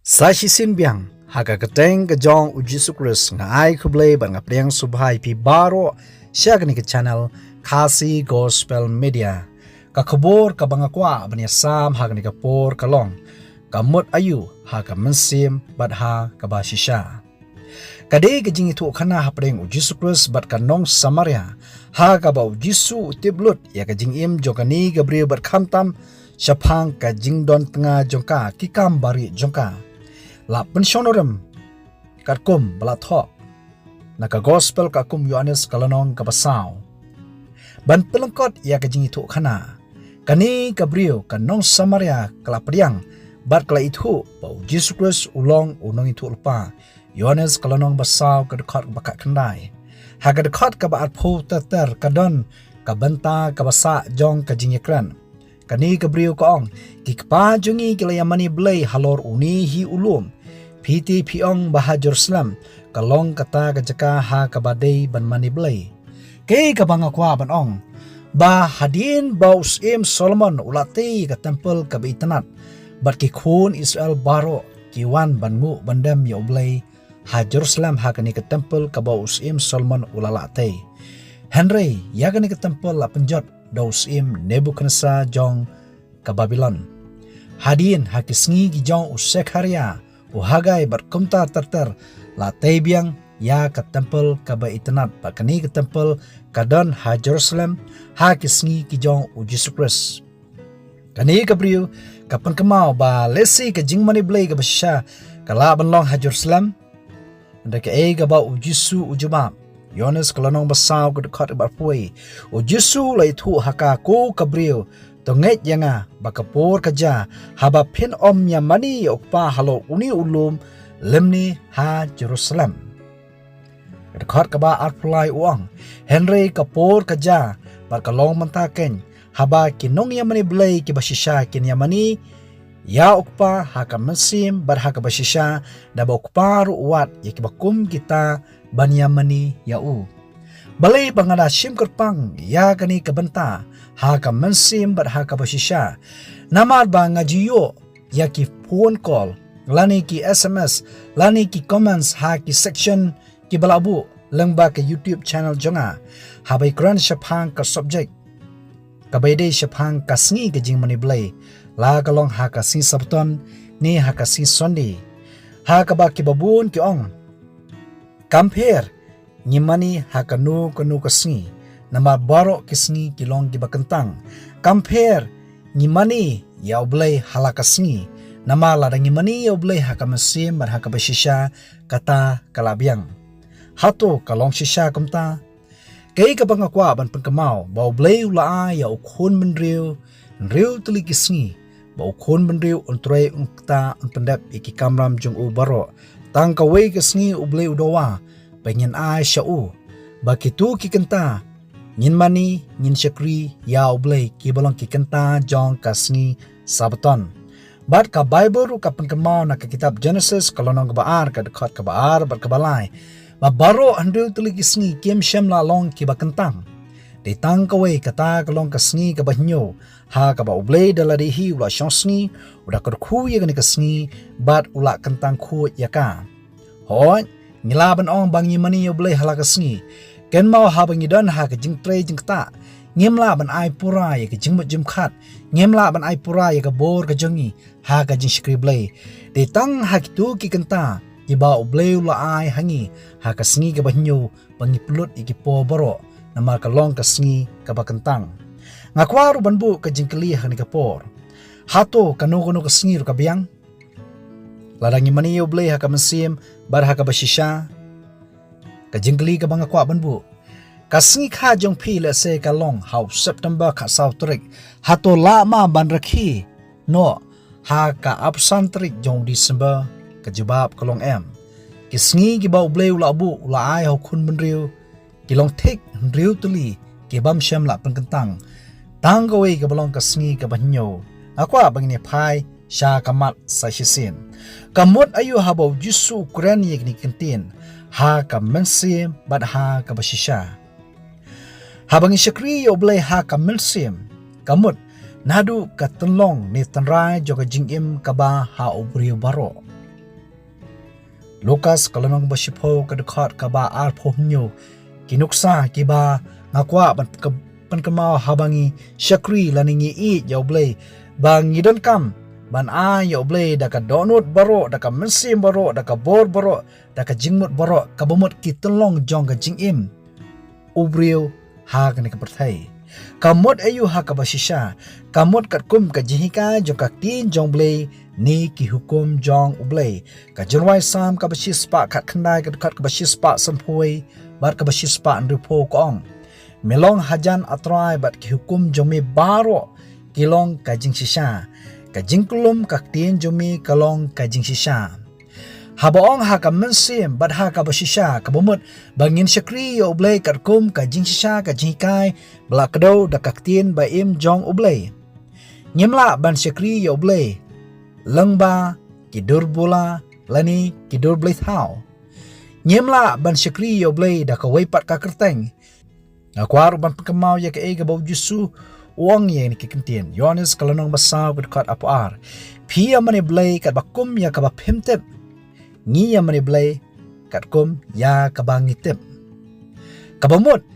Sashisin biang haka keteng ke jong uji sukres ngai kublai ban ngapriang subhai pi baro syagni ke channel Kasi Gospel Media. Ka kubur ka bangakwa bani sam hagni ka por kalong. Kamut ayu haka mensim badha ka basisha. Kadai ke jing itu kana hapreng uji sukres bat kanong Samaria. Haka ba uji su utiblut ya ka jing im jokani Gabriel bat khamtam syapang ka jing don tengah jongka kikam bari jongka. La pensionorem katkum balathok naka gospel kakum Yohanes kalanong kabasaw ban pelengkot ya kajing itu khana kani Gabriel kanong Samaria kalapriang bat kala itu bau Jesus Christ ulong unong itu lupa Yohanes kalanong basaw kadekot bakat kendai haga dekot ka baat phu tater kadon kabanta kabasa jong kajing yakran kani Gabriel kaong kikpa jungi kilayamani blay halor uni hi ulum piti piong baha Jerusalem kalong kata kajaka ha kabadai ban mani blay kay kabangakwa ban ong ba hadin baus im Solomon ulati ka temple ka beitanat bat ki khun Israel baro kiwan bangu bandam ya blay ha Jerusalem ha kani ka temple ka baus im Solomon ulalate Henry ya kani ka temple la penjot daus im Nebuchadnezzar jong ka Babylon hadin ha kisngi gi jong Sekharia Hagai berkumta terter la tebiang ya ke temple ka baitanat pakani ke temple kadon ha Jerusalem ha kisngi ki jong Jesus Christ kani Gabriel kapan kemau ba lesi ke jingmani blay ka basha kala banlong ha Jerusalem ndeke e ga ba ujisu ujubab Yohanes kalanong basaw ka dekat ba puai ujisu la itu haka ko Gabriel Tonget yanga bakapor kaja haba pin om yamani okpa halo uni ulum lemni ha Jerusalem. Dekat kaba arpulai uang Henry kapor kaja barkalong mentaken haba kinong yamani blay kibasisha kin yamani ya okpa haka mesim bar haka basisha daba okpa ruwat yakibakum kita ban yamani yau. Balay bangada sim kerpang ya kani kabenta haka mensim bat haka basisha namar ba ngajiyo ya ki phone call lani ki SMS lani ki comments ha ki section ki balabu lengba ke YouTube channel jonga habai kran shapang ka subject kabaide shapang ka sngi ke jing mani blay la kalong ha ka si sabton ni ha ka si Sunday ha ka ba ki babun ki ong compare nyimani hakanu kanu kasngi nama baro kisngi kilong gibakentang compare nyimani ya oblay halakasngi nama ladang nyimani ya oblay hakamasim bar hakabashisha kata kalabiang hato kalong shisha kamta kay kabangakwa ban pengkemau ba oblay ulaa ya ukhun menriu tuli kisngi ba ukhun menriu untre unkta unpendap iki kamram jung u baro tang kaway kisngi oblay udawa pengen ai syau bakitu ki kenta nyin mani nyin syakri ya oblay ki balong ki kenta jong kasni sabaton bat ka Bible ru ka pengkemau na ka kitab Genesis kalonong kabaar ka dekat kabaar bat kabalai ba baro andeu tuli kisni kiem shem la long ki bakentang de tang kawai kata kalong kasni ka bahnyo ha ka ba oblay dalari hi ula shosni uda kurkhu ye gani kasni bat ula kentang khu yaka hoi Ngilaban ong bang yimani yo blay halakasngi ken mau habang yidan ha ka jing tre jing ta ngimla ban ai pura ye ka jing mut jim khat ngimla ban ai pura ye ka bor ka jongi ha ka jing skri blay de tang ha kitu ki kenta ki ba oblay la ai hangi ha ka sngi ka bahnyo bangi plut iki po baro nama ka long ka sngi ka bakentang ngakwaru banbu ka jing kli ha ni ka por hato kanu ka sngi ru ka biang ladang yimani yo blay haka mesim bar haka basisha ka jingli ka banga kwa banbu kasngi kha jong phi le se ka long hau September kha saw trik hato la ma ban rakhi no ha ka absan trik jong December ka jubab kalong em kisngi ki ba blay ula bu ula ai hau khun benriu ki long thik riu tuli ki bam shem la pengkentang tang gawe ka balong kasngi ka banyo akwa bangni phai sha kamat sa hisin kamut ayu habau jisu kuran yekni kentin ha ka mensim bat ha ka basisha habang syakri oblay ha ka mensim kamut nadu ka tenlong ni tanrai joka jingim ka ba ha obriu baro Lukas kalanong basipo kadukhat kaba arpo nyo kinuksa kiba ngakwa ban kamao habangi syakri laningi i yaublay bang ngidon kam ban a yaublay daka donut baro daka mensim baro daka bor baro daka jingmut baro kabumut kitulong jong ka jingim ubriyo ha kani kaperthai kamot ayu ha kabasisha kamot katkum ka jihika jong kaktin jong blay ni ki hukum jong ublay ka jonwai sam ka basispa khat khandai ka khat ka basispa sampoi bat ka basispa andrupo kong melong hajan atrai bat ki hukum jong me baro kilong ka jing sisa ka jingkulum ka tin jong me kalong ka jing sisa habaong ha ka mensim bat ha ka basisha ka bomut bangin syakri yo ublay katkum ka jing sisa ka jikai blakdo da kaktin ba im jong ublay nyemla ban syakri yo ublay lengba kidur bola lani kidur blay thau nyemla ban syakri yo blay da ka waipat ka kerteng akwar ban pekemau ya ka ega bau jusu uang ye ni kikentien Yohanes kalanong basaw kat apuar pia mani blay kat bakum ya ka bapemtep ngi ya mani blay kat kum ya ka bangitep kabamut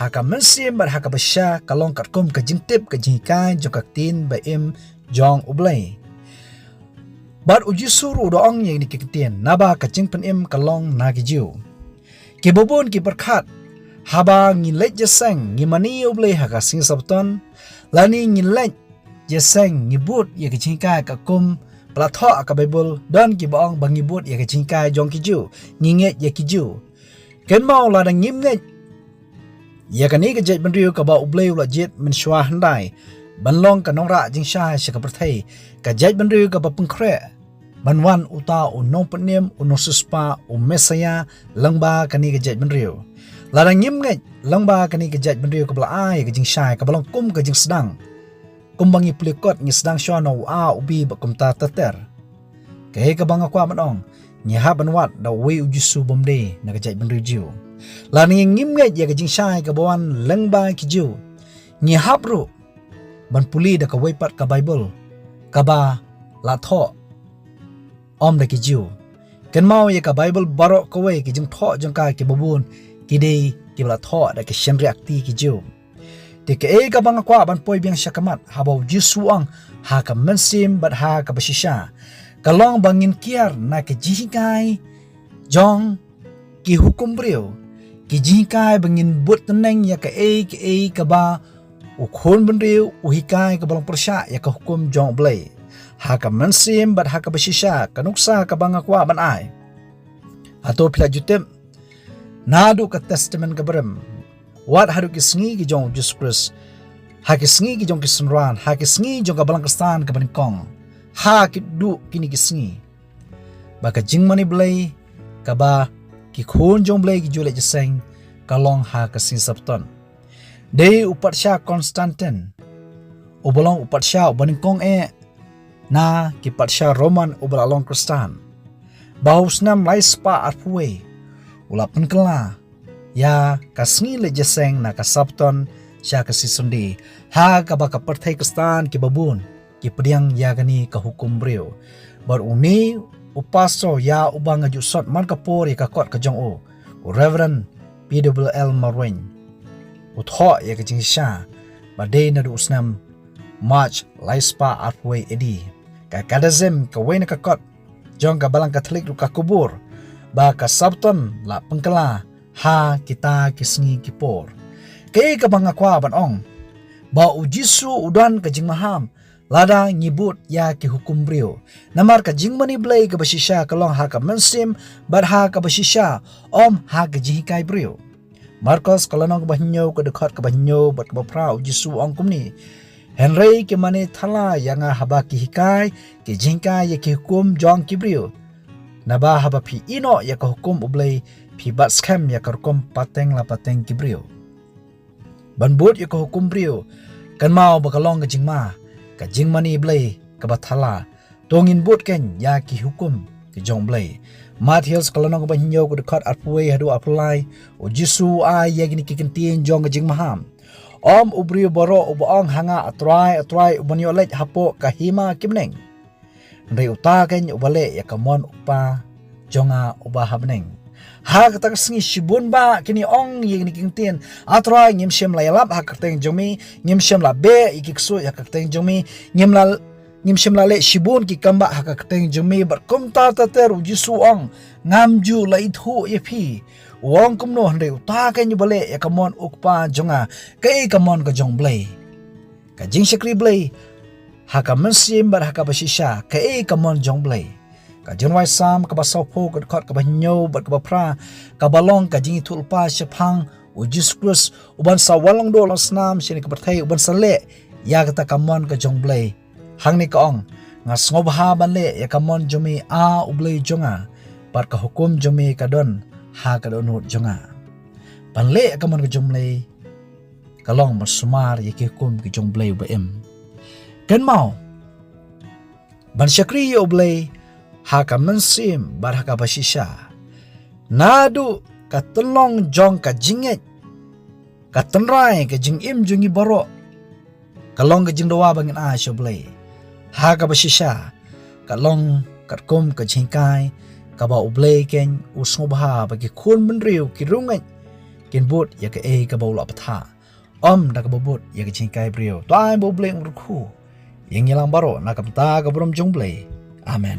ha ka mensim bat ha ka basya kalong kat kum ka jingtip ka jingkai jokaktin ba im jong ublay bat ujisur udoong yang dikikitien naba kacing penim kalong nagijiu kibobon kiperkat haba ngilej jeseng ngimani ublay haka sing sabton lani ngilej jeseng ngibut ya kicingkai kakum platho aka bible dan kibaong bangibut ya kicingkai jong kiju nginget ya kiju ken mau ladang ngimnget ya kani kejait benriu ka ba ublay ula jet mensyua handai banlong kanongra jingsha syakaperthai kajait benriu ka bapengkre banwan uta unong penim unosuspa umesaya langba kani kajait benriu larang ngimnget langba kani kajait benriu ka belai ka jingsha ka balong kum ka jing sedang kumbangi plikot ngi sedang syono a ubi bakum ta tater kahe ka bang akwa manong nyaha banwat da we ujusu bomde na kajait benriu jiu lani ngimnget ya ka jingsha ka bawan langba ki jiu nyaha bro ban puli da ka waipat ka bible ka ba la tho om da ki jiu ken mau ya ka bible baro ka we ki jing tho jong ka ki babun ki dei ki la tho da ki shen reakti ki jiu ti ke e ka bang kwa ban poi biang syakamat habau jisuang ha ka mensim bat ha ka basisha kalong bangin kiar na ki jihikai jong ki hukum brio ki jihikai bangin but teneng ya ka ka ba ukhon benriu uhikai ka balong persya ya ka hukum jong blay ha ka mensim bat ha ka basisha kanuksa ka bang akwa ban ai ato pila jutem nadu ka testament ka berem wat hadu ki sngi ki jong Jesus Christ ha ki sngi ki jong ki sunran ha ki sngi jong ka balang kristan ka banikong ha ki du kini ki sngi baka jingmani blay ka ba ki khon jong blay ki jule jeseng kalong ha ka sin sabton Dei upatsya Konstantin ubalong upatsya ubaningkong na kipatsya Roman ubalalong Kristan bahus nam laispa arpuwe ulapan kela ya kasngi lejeseng na kasabton sya kasisundi ha kabaka perthai Kristan kibabun kipediang ya gani kahukum brio bar uni upaso ya ubang ajusot man kapor ya kakot kajong o Reverend PWL Marwin utho ya kajing sya badai na usnam March laispa arpwe edi ka kadazem ka wena kakot jong ka balang Katolik ruka kubur ba ka sabton la pengkala ha kita kisngi kipor kay ka bangakwa banong ba ujisu udan ka jing maham lada nyibut ya ki hukum brio namar ka jing mani blay ka basisya kalong ha ka mensim bad ha ka basisya om ha ka jihikai brio Marcos kalanong bahnyo ka dekat ka bahnyo bat ka bapra ujisu ang kumni Henry ke mane thala yanga haba ki hikai ki jingkai ya ki hukum jong kibrio naba haba pi ino ya ka hukum ublay pi bat scam ya ka hukum pateng la pateng kibrio banbut ya ka hukum brio kan mau bakalong ka jingma ka jingmani blay ka bathala tongin but ken ya ki hukum ki jong blay Matthews kalanong bahnyo ka dekat arpuwe hadu apulai ujisu ay yagini kikintin jong ka jingmaham Om ubrio boro ubaong hanga atrai ubanyo lej hapo kahima kimneng. Ndai utaken ubale ya kamon upa jonga ubah beneng ha kata sengi shibun ba kini ong yeng ni kingtien atra ngim shem la yalap ha kateng jomi ngim shem la be ikiksu ya kateng jomi ngim shem la le shibun ki kamba ha kateng jomi bar kumta ta ter ujisu ong ngamju la ithu yepi wong kumno hande uta ka ni bale ya kamon ukpa jonga kai kamon ka jong blai ka jing shakri blai ha ka mensim bar ha ka basisha kai kamon jong blai ka jonwai sam ka basopo ka khot ka banyo bar ka pra ka balong ka jing tulpa shapang ujis krus uban sa walong do snam shini ka bathai uban sa le ya ka ta kamon ka jong blai hang ni ka ong nga snobha ban le ya kamon jomi a ublai jonga bar ka hukum jomi ka don ha ka don hut jonga ban le ka mon ka jom le ka long ma sumar ye ke hukum ki jong blai ba em kan mau ban shakri yo blai ha ka mensim bar ha ka basisha nadu ka telong jong ka jinget ka tenrai ka jing im jungi baro ka long ka jing dawa bangin a sho blai ha ka basisha ka long ka kum ka jingkai ka ba ublay ken usngobha ba ki khun menriu ki rungan ken bot ya ka e ka ba ula patha da ka bot ya ka jingkai brio tai bo blay urkhu yang yelang baro na ka ta ka brom jong blay amen.